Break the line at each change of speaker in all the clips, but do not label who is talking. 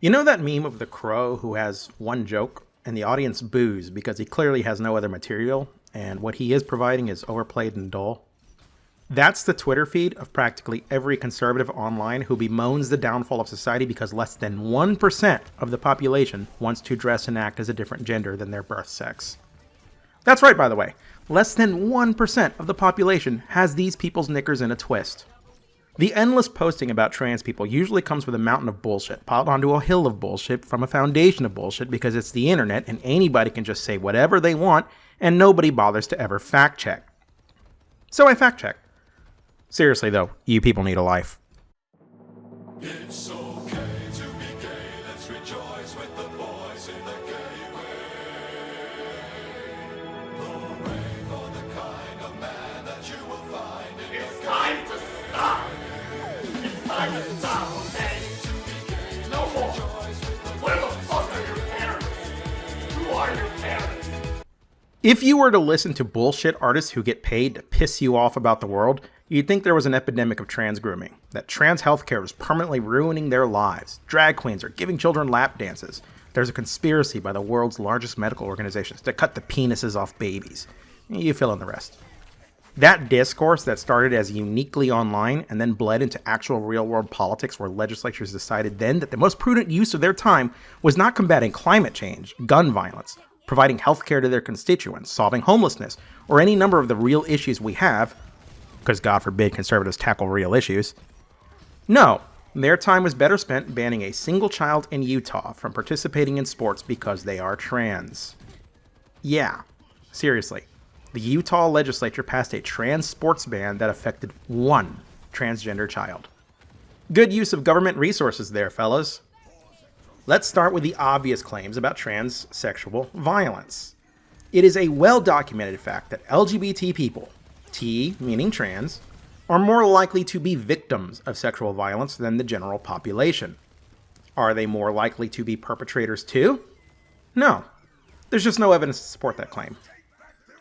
You know that meme of the crow who has one joke and the audience boos because he clearly has no other material and what he is providing is overplayed and dull? That's the Twitter feed of practically every conservative online who bemoans the downfall of society because less than 1% of the population wants to dress and act as a different gender than their birth sex. That's right, by the way. Less than 1% of the population has these people's knickers in a twist. The endless posting about trans people usually comes with a mountain of bullshit piled onto a hill of bullshit from a foundation of bullshit because it's the internet and anybody can just say whatever they want and nobody bothers to ever fact check. So I fact checked. Seriously though, you people need a life.
It's okay to be gay, let's rejoice with the boys in the gay way. Hooray for the kind of man that you will find in
It's time to stop! It's time to stop, okay? No more! Where the fuck are your parents? Who are your parents?
If you were to listen to bullshit artists who get paid to piss you off about the world, you'd think there was an epidemic of trans grooming, that trans healthcare was permanently ruining their lives, drag queens are giving children lap dances, there's a conspiracy by the world's largest medical organizations to cut the penises off babies. You fill in the rest. That discourse that started as uniquely online and then bled into actual real-world politics where legislatures decided then that the most prudent use of their time was not combating climate change, gun violence, providing healthcare to their constituents, solving homelessness, or any number of the real issues we have, because God forbid conservatives tackle real issues. No, their time was better spent banning a single child in Utah from participating in sports because they are trans. Yeah, seriously. The Utah legislature passed a trans sports ban that affected one transgender child. Good use of government resources there, fellas. Let's start with the obvious claims about transsexual violence. It is a well-documented fact that LGBT people, T meaning trans, are more likely to be victims of sexual violence than the general population. Are they more likely to be perpetrators too? No. There's just no evidence to support that claim.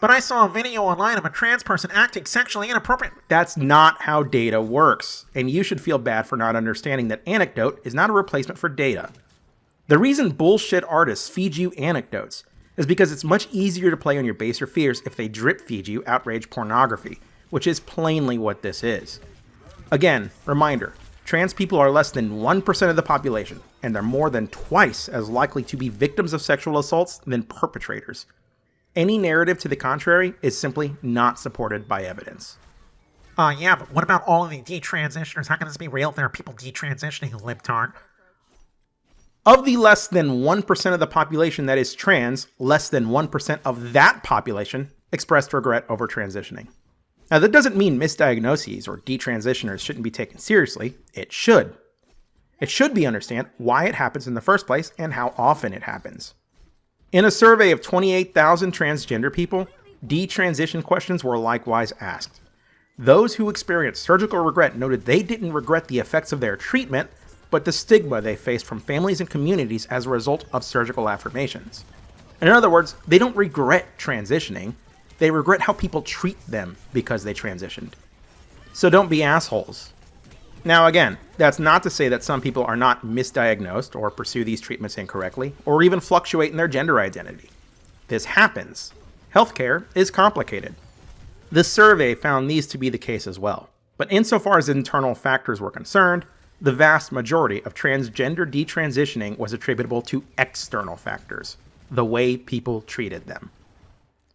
But I saw a video online of a trans person acting sexually inappropriate.
That's not how data works, and you should feel bad for not understanding that anecdote is not a replacement for data. The reason bullshit artists feed you anecdotes is because it's much easier to play on your baser fears if they drip feed you outrage pornography, which is plainly what this is. Again, reminder, trans people are less than 1% of the population, and they're more than twice as likely to be victims of sexual assaults than perpetrators. Any narrative to the contrary is simply not supported by evidence.
Yeah, but what about all of the detransitioners? How can this be real if there are people detransitioning, you libtard?
Of the less than 1% of the population that is trans, less than 1% of that population expressed regret over transitioning. Now, that doesn't mean misdiagnoses or detransitioners shouldn't be taken seriously. It should. It should be understand why it happens in the first place and how often it happens. In a survey of 28,000 transgender people, detransition questions were likewise asked. Those who experienced surgical regret noted they didn't regret the effects of their treatment, but the stigma they faced from families and communities as a result of surgical affirmations. In other words, they don't regret transitioning, they regret how people treat them because they transitioned. So don't be assholes. Now again, that's not to say that some people are not misdiagnosed or pursue these treatments incorrectly, or even fluctuate in their gender identity. This happens. Healthcare is complicated. The survey found these to be the case as well. But insofar as internal factors were concerned, the vast majority of transgender detransitioning was attributable to external factors, the way people treated them.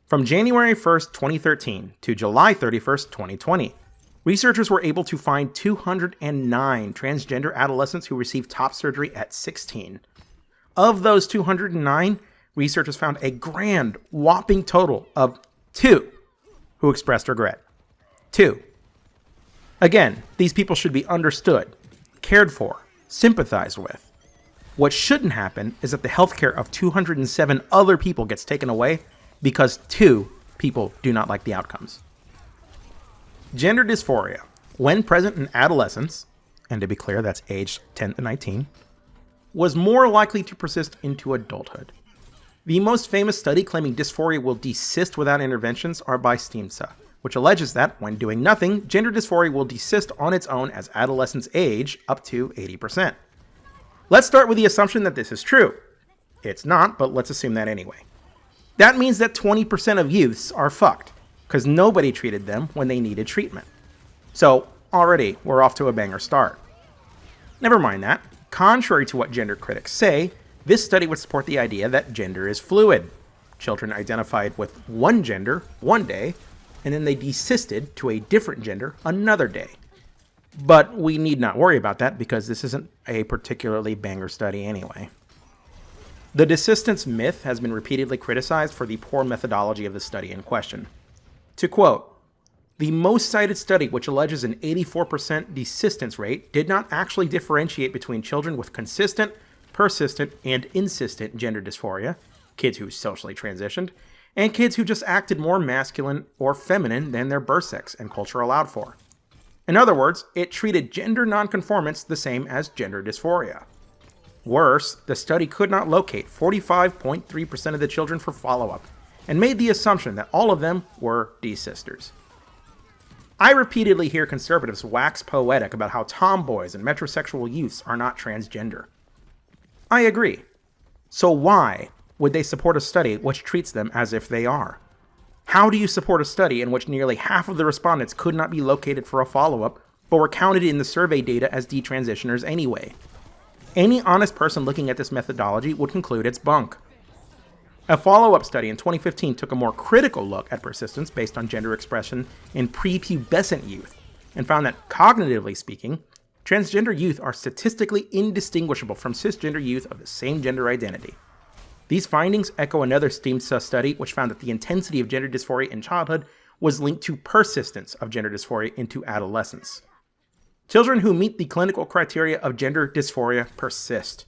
From January 1st, 2013 to July 31st, 2020, researchers were able to find 209 transgender adolescents who received top surgery at 16. Of those 209, researchers found a grand, whopping total of 2 who expressed regret. 2. Again, these people should be understood, cared for, sympathized with. What shouldn't happen is that the healthcare of 207 other people gets taken away because 2 people do not like the outcomes. Gender dysphoria, when present in adolescence, and to be clear, that's age 10 to 19, was more likely to persist into adulthood. The most famous study claiming dysphoria will desist without interventions are by Steemsa, which alleges that, when doing nothing, gender dysphoria will desist on its own as adolescents age up to 80%. Let's start with the assumption that this is true. It's not, but let's assume that anyway. That means that 20% of youths are fucked, because nobody treated them when they needed treatment. So, already, we're off to a banger start. Never mind that. Contrary to what gender critics say, this study would support the idea that gender is fluid. Children identified with one gender one day, and then they desisted to a different gender another day. But we need not worry about that because this isn't a particularly banger study anyway. The desistance myth has been repeatedly criticized for the poor methodology of the study in question. To quote, "The most cited study, which alleges an 84% desistance rate, did not actually differentiate between children with consistent, persistent, and insistent gender dysphoria, kids who socially transitioned, and kids who just acted more masculine or feminine than their birth sex and culture allowed for. In other words, it treated gender nonconformance the same as gender dysphoria. Worse, the study could not locate 45.3% of the children for follow-up, and made the assumption that all of them were desisters." I repeatedly hear conservatives wax poetic about how tomboys and metrosexual youths are not transgender. I agree. So why would they support a study which treats them as if they are? How do you support a study in which nearly half of the respondents could not be located for a follow-up, but were counted in the survey data as detransitioners anyway? Any honest person looking at this methodology would conclude it's bunk. A follow-up study in 2015 took a more critical look at persistence based on gender expression in prepubescent youth, and found that, cognitively speaking, transgender youth are statistically indistinguishable from cisgender youth of the same gender identity. These findings echo another STEAMSA study which found that the intensity of gender dysphoria in childhood was linked to persistence of gender dysphoria into adolescence. Children who meet the clinical criteria of gender dysphoria persist.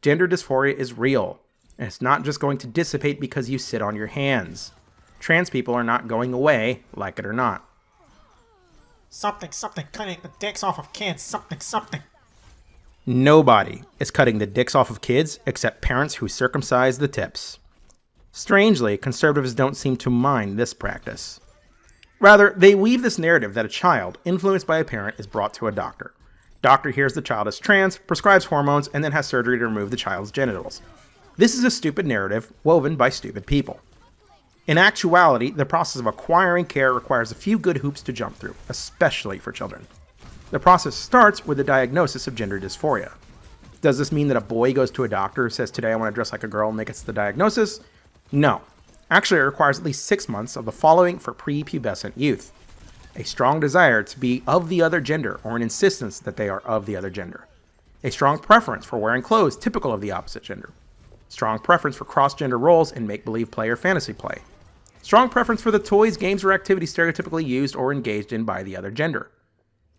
Gender dysphoria is real, and it's not just going to dissipate because you sit on your hands. Trans people are not going away, like it or not.
Something, cutting the dicks off of kids, something.
Nobody is cutting the dicks off of kids except parents who circumcise the tips. Strangely, conservatives don't seem to mind this practice. Rather, they weave this narrative that a child, influenced by a parent, is brought to a doctor. Doctor hears the child is trans, prescribes hormones, and then has surgery to remove the child's genitals. This is a stupid narrative woven by stupid people. In actuality, the process of acquiring care requires a few good hoops to jump through, especially for children. The process starts with the diagnosis of gender dysphoria. Does this mean that a boy goes to a doctor who says, "Today I want to dress like a girl," and they gets the diagnosis? No. Actually, it requires at least 6 months of the following for prepubescent youth: a strong desire to be of the other gender or an insistence that they are of the other gender, a strong preference for wearing clothes typical of the opposite gender, strong preference for cross-gender roles in make-believe play or fantasy play, strong preference for the toys, games, or activities stereotypically used or engaged in by the other gender,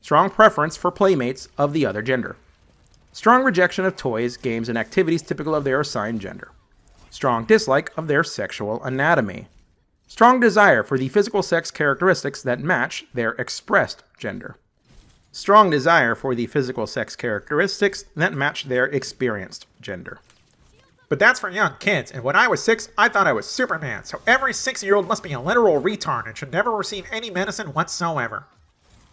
strong preference for playmates of the other gender, strong rejection of toys, games, and activities typical of their assigned gender, strong dislike of their sexual anatomy, strong desire for the physical sex characteristics that match their expressed gender, strong desire for the physical sex characteristics that match their experienced gender.
But that's for young kids, and when I was 6, I thought I was Superman, so every 6-year-old must be a literal retard and should never receive any medicine whatsoever.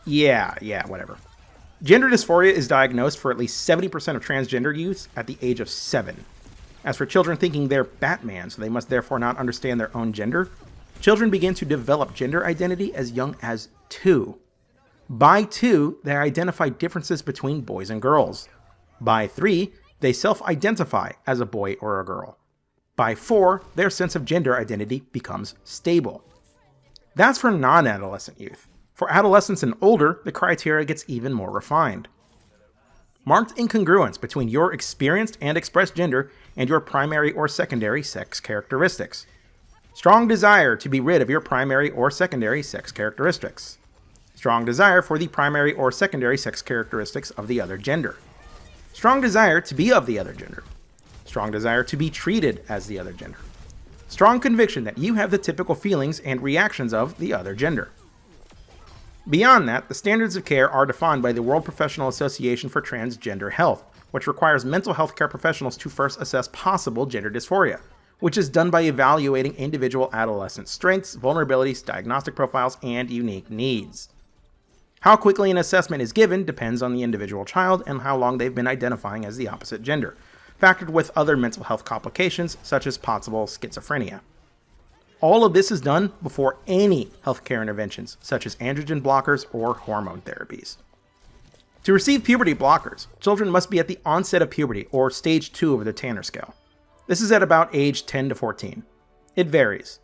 Yeah, whatever. Gender dysphoria is diagnosed for at least 70% of transgender youths at the age of 7. As for children thinking they're Batman, so they must therefore not understand their own gender, children begin to develop gender identity as young as 2. By 2, they identify differences between boys and girls. By 3, they self-identify as a boy or a girl. By 4, their sense of gender identity becomes stable. That's for non-adolescent youth. For adolescents and older, the criteria gets even more refined. Marked incongruence between your experienced and expressed gender and your primary or secondary sex characteristics. Strong desire to be rid of your primary or secondary sex characteristics. Strong desire for the primary or secondary sex characteristics of the other gender. Strong desire to be of the other gender. Strong desire to be treated as the other gender. Strong conviction that you have the typical feelings and reactions of the other gender. Beyond that, the standards of care are defined by the World Professional Association for Transgender Health, which requires mental health care professionals to first assess possible gender dysphoria, which is done by evaluating individual adolescent strengths, vulnerabilities, diagnostic profiles, and unique needs. How quickly an assessment is given depends on the individual child and how long they've been identifying as the opposite gender, factored with other mental health complications such as possible schizophrenia. All of this is done before any healthcare interventions such as androgen blockers or hormone therapies. To receive puberty blockers, children must be at the onset of puberty or stage 2 of the Tanner scale. This is at about age 10 to 14. It varies.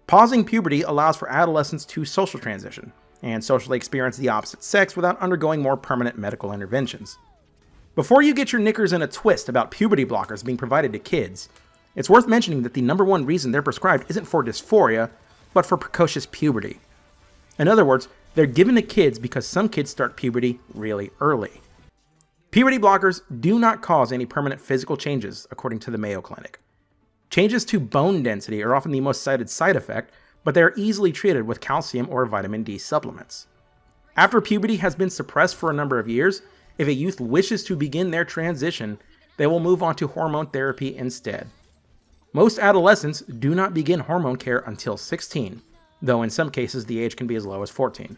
Pausing puberty allows for adolescents to social transition and socially experience the opposite sex without undergoing more permanent medical interventions. Before you get your knickers in a twist about puberty blockers being provided to kids, it's worth mentioning that the number one reason they're prescribed isn't for dysphoria, but for precocious puberty. In other words, they're given to kids because some kids start puberty really early. Puberty blockers do not cause any permanent physical changes, according to the Mayo Clinic. Changes to bone density are often the most cited side effect, but they are easily treated with calcium or vitamin D supplements. After puberty has been suppressed for a number of years, if a youth wishes to begin their transition, they will move on to hormone therapy instead. Most adolescents do not begin hormone care until 16, though in some cases the age can be as low as 14.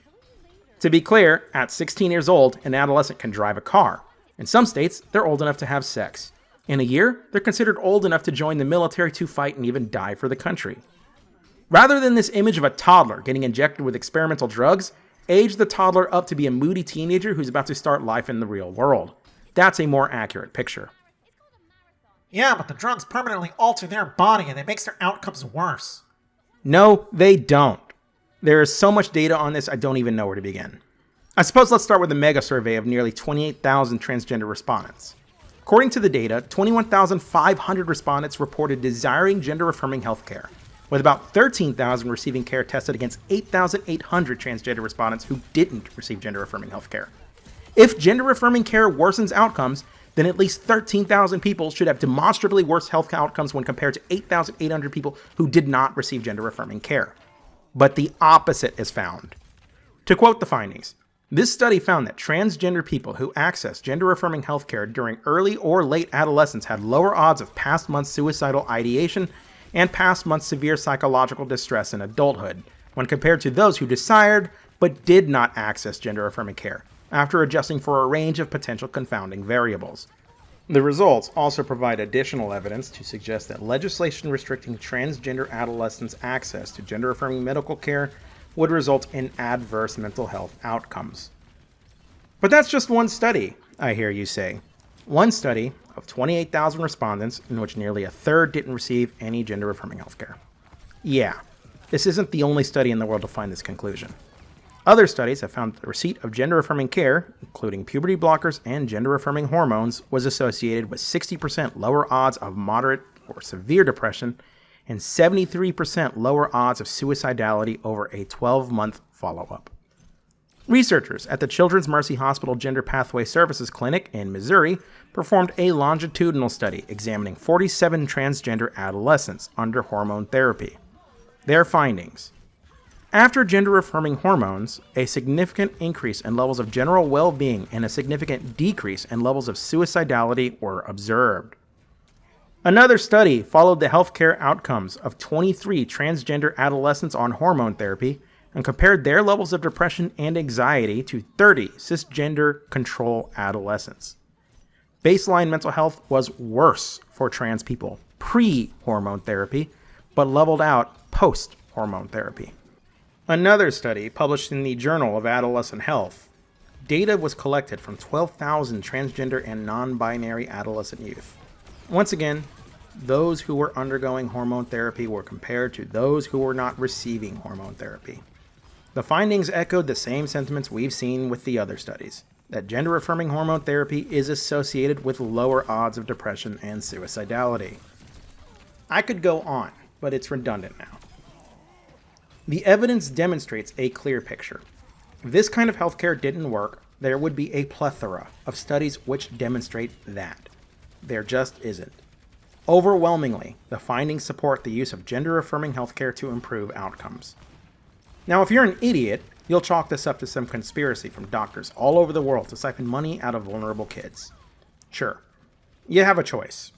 To be clear, at 16 years old, an adolescent can drive a car. In some states, they're old enough to have sex. In a year, they're considered old enough to join the military to fight and even die for the country. Rather than this image of a toddler getting injected with experimental drugs, age the toddler up to be a moody teenager who's about to start life in the real world. That's a more accurate picture.
Yeah, but the drugs permanently alter their body and it makes their outcomes worse.
No, they don't. There is so much data on this, I don't even know where to begin. I suppose let's start with a mega survey of nearly 28,000 transgender respondents. According to the data, 21,500 respondents reported desiring gender-affirming healthcare, with about 13,000 receiving care tested against 8,800 transgender respondents who didn't receive gender-affirming healthcare. If gender-affirming care worsens outcomes, then at least 13,000 people should have demonstrably worse health outcomes when compared to 8,800 people who did not receive gender-affirming care. But the opposite is found. To quote the findings, this study found that transgender people who accessed gender-affirming healthcare during early or late adolescence had lower odds of past months suicidal ideation and past months severe psychological distress in adulthood, when compared to those who desired but did not access gender-affirming care, after adjusting for a range of potential confounding variables. The results also provide additional evidence to suggest that legislation restricting transgender adolescents' access to gender-affirming medical care would result in adverse mental health outcomes. But that's just one study, I hear you say. One study of 28,000 respondents in which nearly a third didn't receive any gender-affirming healthcare. Yeah, this isn't the only study in the world to find this conclusion. Other studies have found that the receipt of gender-affirming care, including puberty blockers and gender-affirming hormones, was associated with 60% lower odds of moderate or severe depression and 73% lower odds of suicidality over a 12-month follow-up. Researchers at the Children's Mercy Hospital Gender Pathway Services Clinic in Missouri performed a longitudinal study examining 47 transgender adolescents under hormone therapy. Their findings: after gender-affirming hormones, a significant increase in levels of general well-being and a significant decrease in levels of suicidality were observed. Another study followed the healthcare outcomes of 23 transgender adolescents on hormone therapy and compared their levels of depression and anxiety to 30 cisgender control adolescents. Baseline mental health was worse for trans people pre-hormone therapy, but leveled out post-hormone therapy. Another study published in the Journal of Adolescent Health. Data was collected from 12,000 transgender and non-binary adolescent youth. Once again, those who were undergoing hormone therapy were compared to those who were not receiving hormone therapy. The findings echoed the same sentiments we've seen with the other studies, that gender-affirming hormone therapy is associated with lower odds of depression and suicidality. I could go on, but it's redundant now. The evidence demonstrates a clear picture. If this kind of healthcare didn't work, there would be a plethora of studies which demonstrate that. There just isn't. Overwhelmingly, the findings support the use of gender-affirming healthcare to improve outcomes. Now, if you're an idiot, you'll chalk this up to some conspiracy from doctors all over the world to siphon money out of vulnerable kids. Sure, you have a choice.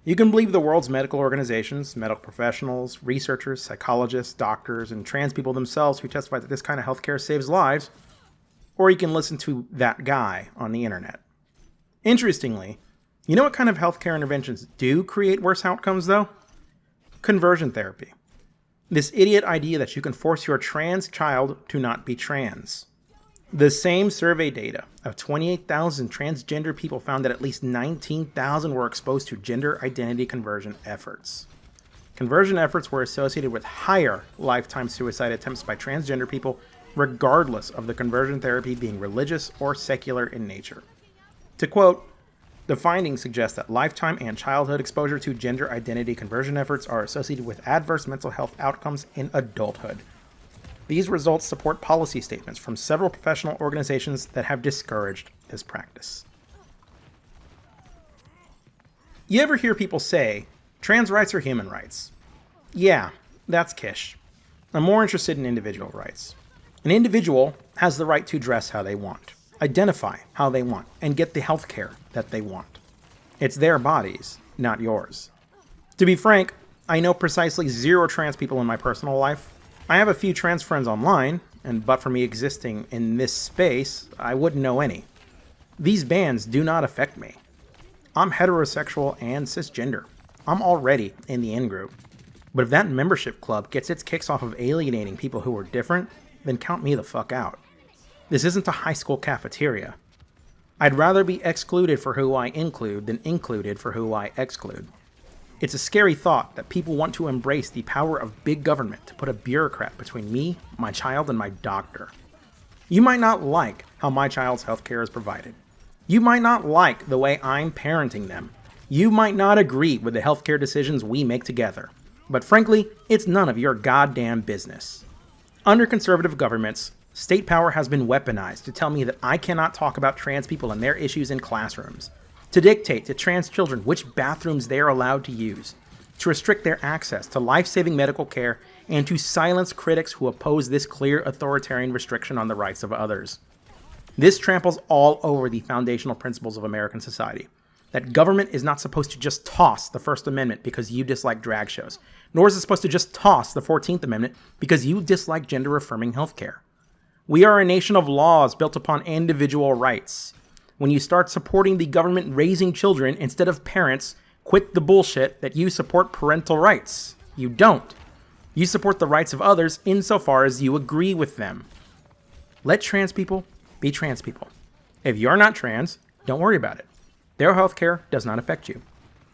You can believe the world's medical organizations, medical professionals, researchers, psychologists, doctors, and trans people themselves who testify that this kind of healthcare saves lives, or you can listen to that guy on the internet. Interestingly, you know what kind of healthcare interventions do create worse outcomes, though? Conversion therapy. This idiot idea that you can force your trans child to not be trans. The same survey data of 28,000 transgender people found that at least 19,000 were exposed to gender identity conversion efforts. Conversion efforts were associated with higher lifetime suicide attempts by transgender people, regardless of the conversion therapy being religious or secular in nature. To quote, the findings suggest that lifetime and childhood exposure to gender identity conversion efforts are associated with adverse mental health outcomes in adulthood. These results support policy statements from several professional organizations that have discouraged this practice. You ever hear people say, trans rights are human rights? Yeah, that's Kish. I'm more interested in individual rights. An individual has the right to dress how they want, identify how they want, and get the health care that they want. It's their bodies, not yours. To be frank, I know precisely 0 trans people in my personal life. I have a few trans friends online, and but for me existing in this space, I wouldn't know any. These bans do not affect me. I'm heterosexual and cisgender. I'm already in the in-group. But if that membership club gets its kicks off of alienating people who are different, then count me the fuck out. This isn't a high school cafeteria. I'd rather be excluded for who I include than included for who I exclude. It's a scary thought that people want to embrace the power of big government to put a bureaucrat between me, my child, and my doctor. You might not like how my child's healthcare is provided. You might not like the way I'm parenting them. You might not agree with the healthcare decisions we make together. But frankly, it's none of your goddamn business. Under conservative governments, state power has been weaponized to tell me that I cannot talk about trans people and their issues in classrooms, to dictate to trans children which bathrooms they are allowed to use, to restrict their access to life-saving medical care, and to silence critics who oppose this clear authoritarian restriction on the rights of others. This tramples all over the foundational principles of American society. That government is not supposed to just toss the First Amendment because you dislike drag shows, nor is it supposed to just toss the 14th Amendment because you dislike gender-affirming healthcare. We are a nation of laws built upon individual rights. When you start supporting the government raising children instead of parents, quit the bullshit that you support parental rights. You don't. You support the rights of others insofar as you agree with them. Let trans people be trans people. If you're not trans, don't worry about it. Their healthcare does not affect you.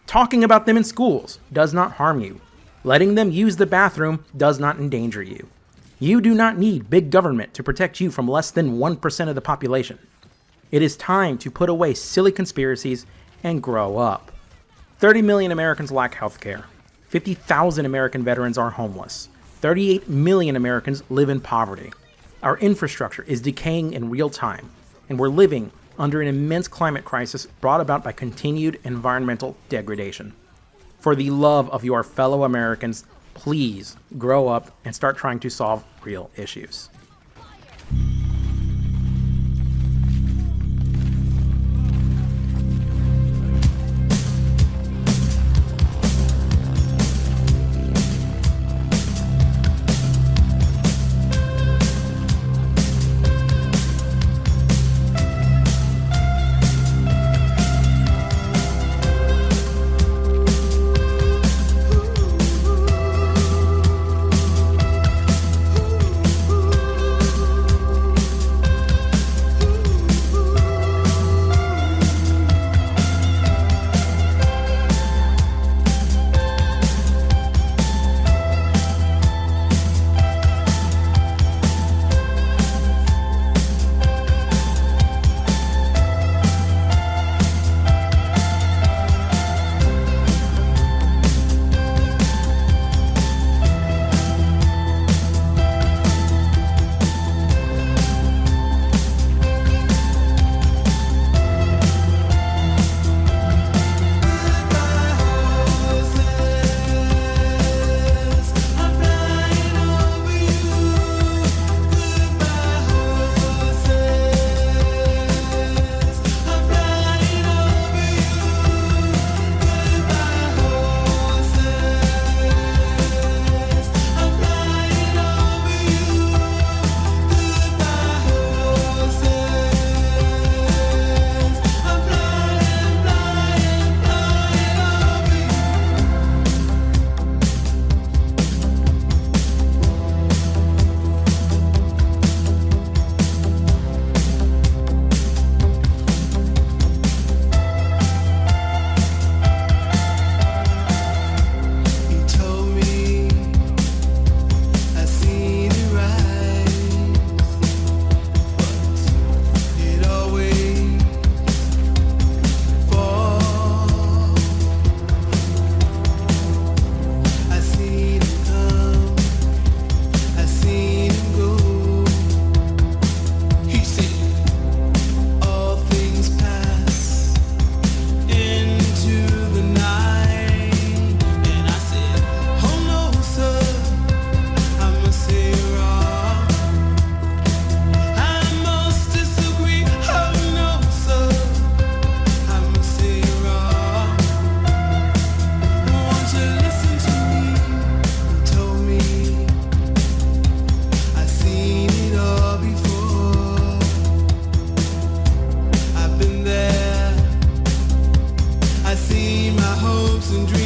Talking about them in schools does not harm you. Letting them use the bathroom does not endanger you. You do not need big government to protect you from less than 1% of the population. It is time to put away silly conspiracies and grow up. 30 million Americans lack healthcare. 50,000 American veterans are homeless. 38 million Americans live in poverty. Our infrastructure is decaying in real time, and we're living under an immense climate crisis brought about by continued environmental degradation. For the love of your fellow Americans, please grow up and start trying to solve real issues.
hopes and dreams.